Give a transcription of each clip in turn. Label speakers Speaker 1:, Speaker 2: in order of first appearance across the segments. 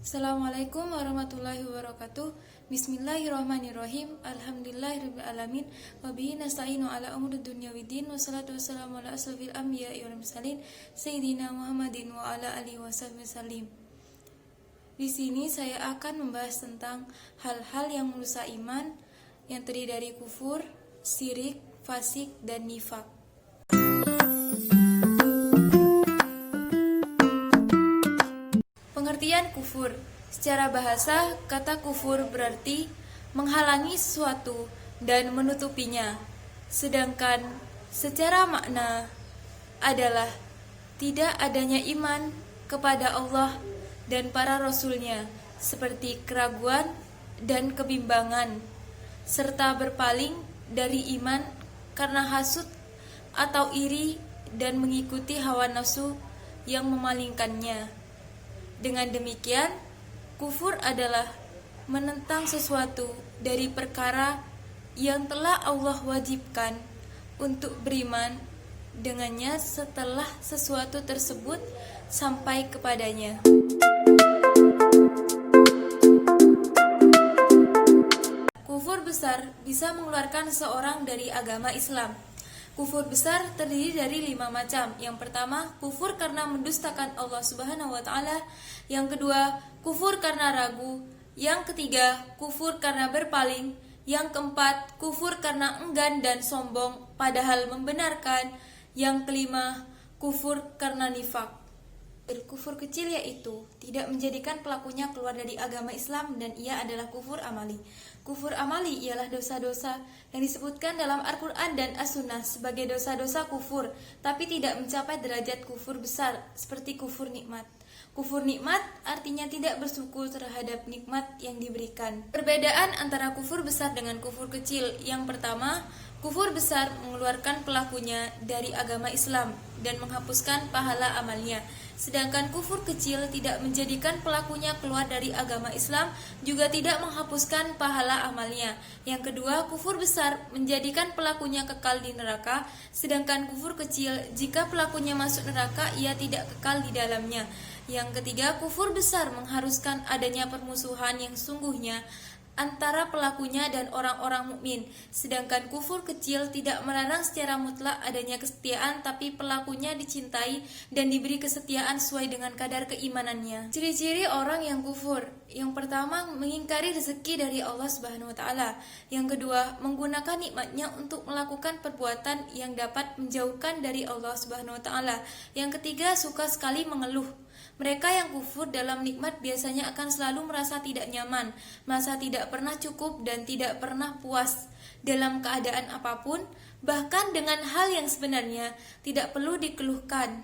Speaker 1: Assalamualaikum warahmatullahi wabarakatuh. Bismillahirrahmanirrahim. Alhamdulillahirabbil alamin. Wa bihi nasta'inu ala umuri dunya waddin. Wassalatu wassalamu ala asrofil anbiya'i wal mursalin sayyidina Muhammadin wa ala alihi wasallim. Di sini saya akan membahas tentang hal-hal yang merusak iman yang terdiri dari kufur, syirik, fasik, dan nifak. Pengertian kufur. Secara bahasa, kata kufur berarti menghalangi sesuatu dan menutupinya. Sedangkan secara makna adalah tidak adanya iman kepada Allah dan para rasulnya, seperti keraguan dan kebimbangan, serta berpaling dari iman karena hasud atau iri dan mengikuti hawa nafsu yang memalingkannya. Dengan demikian, kufur adalah menentang sesuatu dari perkara yang telah Allah wajibkan untuk beriman dengannya setelah sesuatu tersebut sampai kepadanya. Kufur besar bisa mengeluarkan seseorang dari agama Islam. Kufur besar terdiri dari 5 macam. Yang pertama, kufur karena mendustakan Allah Subhanahu wa taala. Yang kedua, kufur karena ragu. Yang ketiga, kufur karena berpaling. Yang keempat, kufur karena enggan dan sombong padahal membenarkan. Yang kelima, kufur karena nifak. Kufur kecil yaitu tidak menjadikan pelakunya keluar dari agama Islam, dan ia adalah kufur amali. Kufur amali ialah dosa-dosa yang disebutkan dalam Al-Quran dan As-Sunnah sebagai dosa-dosa kufur, tapi tidak mencapai derajat kufur besar seperti kufur nikmat. Kufur nikmat artinya tidak bersyukur terhadap nikmat yang diberikan. Perbedaan antara kufur besar dengan kufur kecil. Yang pertama, kufur besar mengeluarkan pelakunya dari agama Islam dan menghapuskan pahala amalnya. Sedangkan kufur kecil tidak menjadikan pelakunya keluar dari agama Islam, juga tidak menghapuskan pahala amalnya. Yang kedua, kufur besar menjadikan pelakunya kekal di neraka, sedangkan kufur kecil, jika pelakunya masuk neraka, ia tidak kekal di dalamnya. Yang ketiga, kufur besar mengharuskan adanya permusuhan yang sungguhnya antara pelakunya dan orang-orang mukmin, sedangkan kufur kecil tidak melarang secara mutlak adanya kesetiaan, tapi pelakunya dicintai dan diberi kesetiaan sesuai dengan kadar keimanannya. Ciri-ciri orang yang kufur. Yang pertama, mengingkari rezeki dari Allah Subhanahu wa taala. Yang kedua, menggunakan nikmatnya untuk melakukan perbuatan yang dapat menjauhkan dari Allah Subhanahu wa taala. Yang ketiga, suka sekali mengeluh. Mereka yang kufur dalam nikmat biasanya akan selalu merasa tidak nyaman, merasa tidak pernah cukup dan tidak pernah puas dalam keadaan apapun, bahkan dengan hal yang sebenarnya tidak perlu dikeluhkan.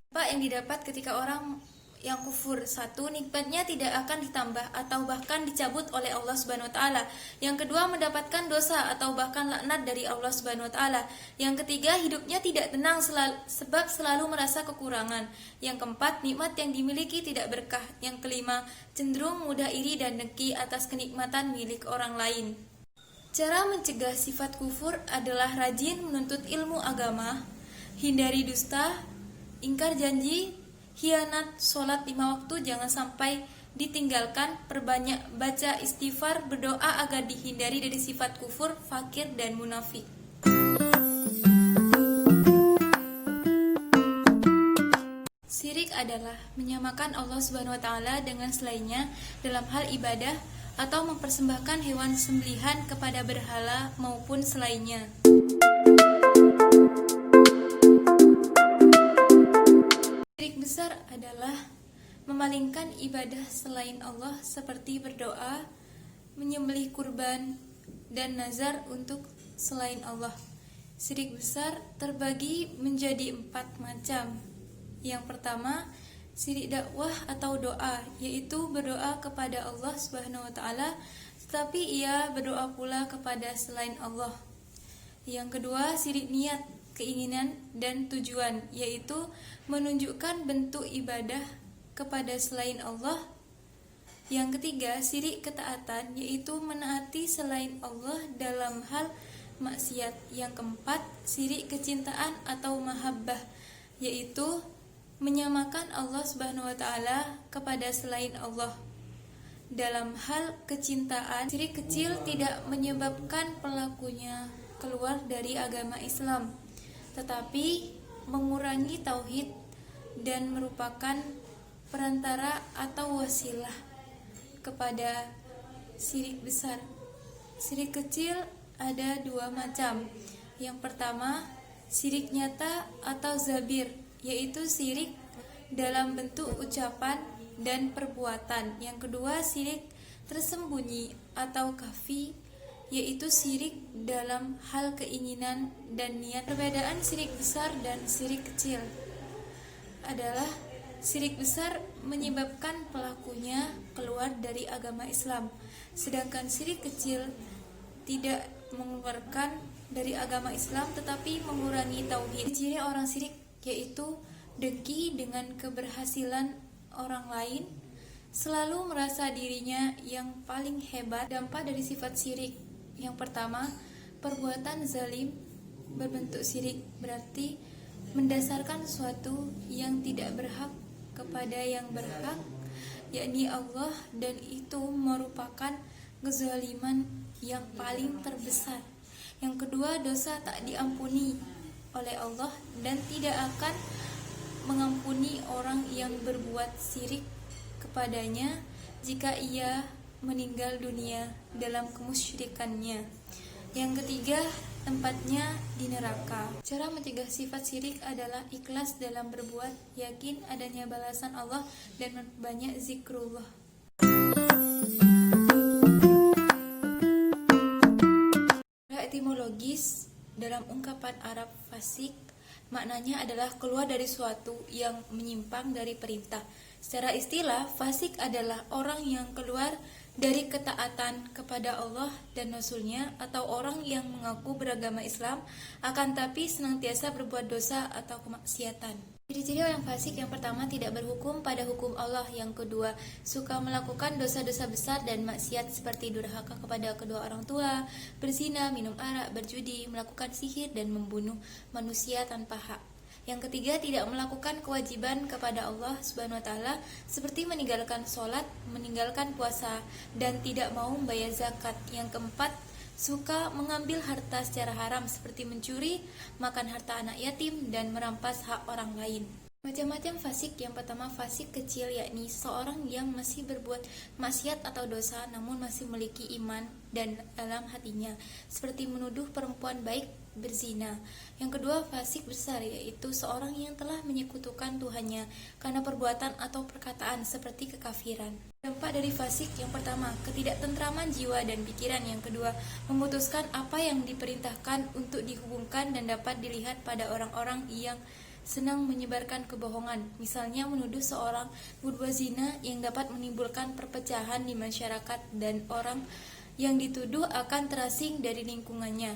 Speaker 1: Apa yang didapat ketika orang yang kufur? Satu, nikmatnya tidak akan ditambah atau bahkan dicabut oleh Allah Subhanahu wa taala. Yang kedua, mendapatkan dosa atau bahkan laknat dari Allah Subhanahu wa taala. Yang ketiga, hidupnya tidak tenang sebab selalu merasa kekurangan. Yang keempat, nikmat yang dimiliki tidak berkah. Yang kelima, cenderung mudah iri dan dengki atas kenikmatan milik orang lain. Cara mencegah sifat kufur adalah rajin menuntut ilmu agama, hindari dusta, ingkar janji, khianat, sholat 5 waktu jangan sampai ditinggalkan, perbanyak baca istighfar, berdoa agar dihindari dari sifat kufur, fakir, dan munafik. Syirik adalah menyamakan Allah Subhanahu wa taala dengan selainnya dalam hal ibadah atau mempersembahkan hewan sembelihan kepada berhala maupun selainnya. Syirik besar adalah memalingkan ibadah selain Allah seperti berdoa, menyembelih kurban, dan nazar untuk selain Allah. Syirik besar terbagi menjadi 4 macam. Yang pertama, syirik dakwah atau doa, yaitu berdoa kepada Allah Subhanahu wa taala tetapi ia berdoa pula kepada selain Allah. Yang kedua, syirik niat, keinginan dan tujuan, yaitu menunjukkan bentuk ibadah kepada selain Allah. Yang ketiga, syirik ketaatan, yaitu menaati selain Allah dalam hal maksiat. Yang keempat, syirik kecintaan atau mahabbah, yaitu menyamakan Allah Subhanahu wa taala kepada selain Allah. dalam hal kecintaan, syirik kecil tidak menyebabkan pelakunya keluar dari agama Islam, tetapi mengurangi tauhid dan merupakan perantara atau wasilah kepada syirik besar. Syirik kecil ada dua macam. Yang pertama, syirik nyata atau zabir, yaitu syirik dalam bentuk ucapan dan perbuatan. Yang kedua, syirik tersembunyi atau khafi, yaitu syirik dalam hal keinginan dan niat. Perbedaan syirik besar dan syirik kecil adalah syirik besar menyebabkan pelakunya keluar dari agama Islam, sedangkan syirik kecil tidak mengeluarkan dari agama Islam tetapi mengurangi tauhid. Ciri orang syirik yaitu dengki dengan keberhasilan orang lain, selalu merasa dirinya yang paling hebat. Dampak dari sifat syirik yang pertama, perbuatan zalim berbentuk syirik, berarti mendasarkan sesuatu yang tidak berhak kepada yang berhak, yakni Allah, dan itu merupakan kezaliman yang paling terbesar. Yang kedua, dosa tak diampuni oleh Allah dan tidak akan mengampuni orang yang berbuat syirik kepadanya jika ia meninggal dunia dalam kemusyrikannya. Yang ketiga, tempatnya di neraka. Cara mencegah sifat syirik adalah ikhlas dalam berbuat, yakin adanya balasan Allah, dan banyak zikrullah. Etimologis dalam ungkapan Arab fasik, maknanya adalah keluar dari suatu yang menyimpang dari perintah. Secara istilah, fasik adalah orang yang keluar dari ketaatan kepada Allah dan Rasul-Nya, atau orang yang mengaku beragama Islam akan tapi senantiasa berbuat dosa atau kemaksiatan. Ciri-ciri orang fasik yang pertama, tidak berhukum pada hukum Allah. Yang kedua, suka melakukan dosa-dosa besar dan maksiat seperti durhaka kepada kedua orang tua, berzina, minum arak, berjudi, melakukan sihir, dan membunuh manusia tanpa hak. Yang ketiga, tidak melakukan kewajiban kepada Allah Subhanahu wa taala seperti meninggalkan sholat, meninggalkan puasa, dan tidak mau membayar zakat. Yang keempat, suka mengambil harta secara haram seperti mencuri, makan harta anak yatim, dan merampas hak orang lain. Macam-macam fasik. Yang pertama, fasik kecil, yakni seorang yang masih berbuat maksiat atau dosa namun masih memiliki iman dan dalam hatinya, seperti menuduh perempuan baik, berzina. Yang kedua, fasik besar, yaitu seorang yang telah menyekutukan Tuhannya karena perbuatan atau perkataan seperti kekafiran. Dampak dari fasik yang pertama, ketidaktentraman jiwa dan pikiran. Yang kedua, memutuskan apa yang diperintahkan untuk dihubungkan dan dapat dilihat pada orang-orang yang senang menyebarkan kebohongan, misalnya menuduh seorang berbuat zina yang dapat menimbulkan perpecahan di masyarakat dan orang yang dituduh akan terasing dari lingkungannya.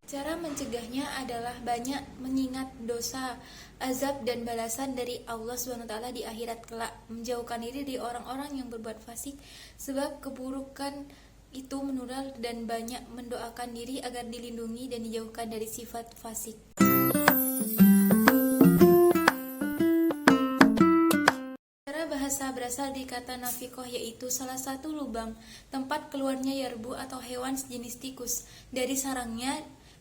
Speaker 1: Cara mencegahnya adalah banyak mengingat dosa, azab, dan balasan dari Allah SWT di akhirat kelak, menjauhkan diri dari orang-orang yang berbuat fasik sebab keburukan itu menular, dan banyak mendoakan diri agar dilindungi dan dijauhkan dari sifat fasik. Cara bahasa berasal dari kata nafikoh, yaitu salah satu lubang tempat keluarnya yarbu atau hewan sejenis tikus dari sarangnya,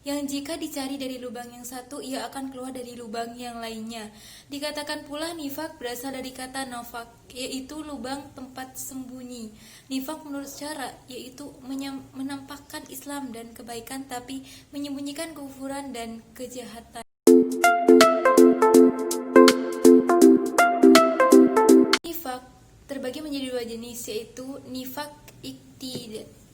Speaker 1: yang jika dicari dari lubang yang satu, ia akan keluar dari lubang yang lainnya. Dikatakan pula nifak berasal dari kata nafak, yaitu lubang tempat sembunyi. Nifak menurut cara, yaitu menampakkan Islam dan kebaikan tapi menyembunyikan kekufuran dan kejahatan. Nifak terbagi menjadi dua jenis, yaitu nifak iktidai.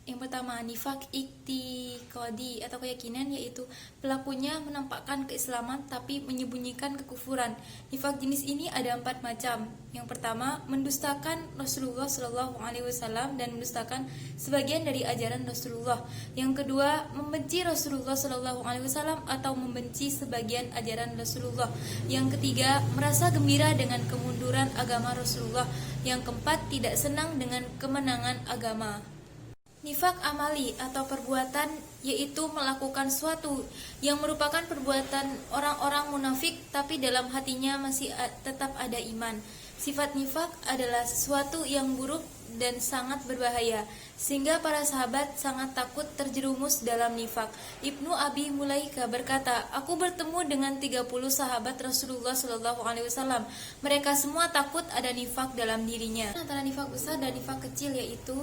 Speaker 1: Yang pertama, nifak iktiqadi atau keyakinan, yaitu pelakunya menampakkan keislaman tapi menyembunyikan kekufuran. Nifak jenis ini ada 4 macam. Yang pertama, mendustakan Rasulullah SAW dan mendustakan sebagian dari ajaran Rasulullah. Yang kedua, membenci Rasulullah SAW atau membenci sebagian ajaran Rasulullah. Yang ketiga, merasa gembira dengan kemunduran agama Rasulullah. Yang keempat, tidak senang dengan kemenangan agama. Nifak amali atau perbuatan, yaitu melakukan suatu yang merupakan perbuatan orang-orang munafik tapi dalam hatinya masih tetap ada iman, Sifat nifak adalah sesuatu yang buruk dan sangat berbahaya, sehingga para sahabat sangat takut terjerumus dalam nifak. Ibnu Abi Mulaika berkata, aku bertemu dengan 30 sahabat Rasulullah SAW. Mereka semua takut ada nifak dalam dirinya. Antara nifak besar dan nifak kecil yaitu,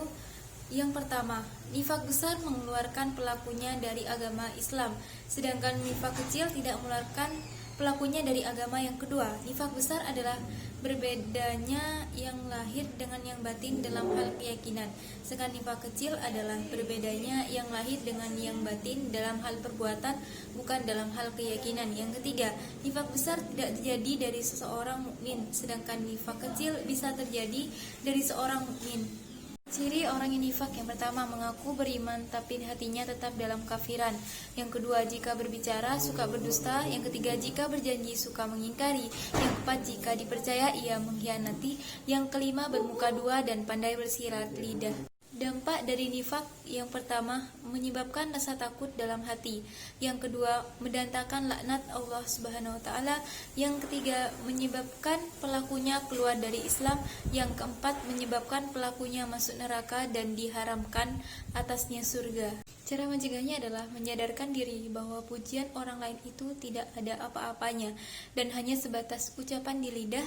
Speaker 1: yang pertama, nifak besar mengeluarkan pelakunya dari agama Islam, sedangkan nifak kecil tidak mengeluarkan pelakunya dari agama. Yang kedua, nifak besar adalah berbedanya yang lahir dengan yang batin dalam hal keyakinan, sedangkan nifak kecil adalah berbedanya yang lahir dengan yang batin dalam hal perbuatan, bukan dalam hal keyakinan. Yang ketiga, nifak besar tidak terjadi dari seseorang mukmin, sedangkan nifak kecil bisa terjadi dari seorang mukmin. Ciri orang yang nifak: yang pertama, mengaku beriman tapi hatinya tetap dalam kafiran. Yang kedua, jika berbicara suka berdusta. Yang ketiga, jika berjanji suka mengingkari. Yang keempat, jika dipercaya ia mengkhianati. Yang kelima, bermuka dua dan pandai bersirat lidah. Dampak dari nifak: yang pertama, menyebabkan rasa takut dalam hati. Yang kedua, mendatangkan laknat Allah Subhanahu wa taala. Yang ketiga, menyebabkan pelakunya keluar dari Islam. Yang keempat, menyebabkan pelakunya masuk neraka dan diharamkan atasnya surga. Cara mencegahnya adalah menyadarkan diri bahwa pujian orang lain itu tidak ada apa-apanya dan hanya sebatas ucapan di lidah.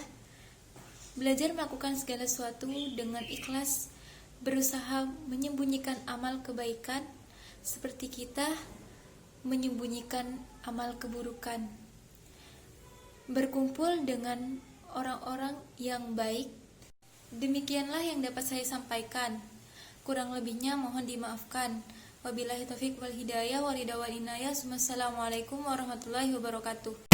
Speaker 1: Belajar melakukan segala sesuatu dengan ikhlas, berusaha menyembunyikan amal kebaikan seperti kita menyembunyikan amal keburukan. Berkumpul dengan orang-orang yang baik. Demikianlah yang dapat saya sampaikan. Kurang lebihnya mohon dimaafkan. Wabillahi taufiq wal hidayah, wal hidayah wal inayah. Wassalamualaikum warahmatullahi wabarakatuh.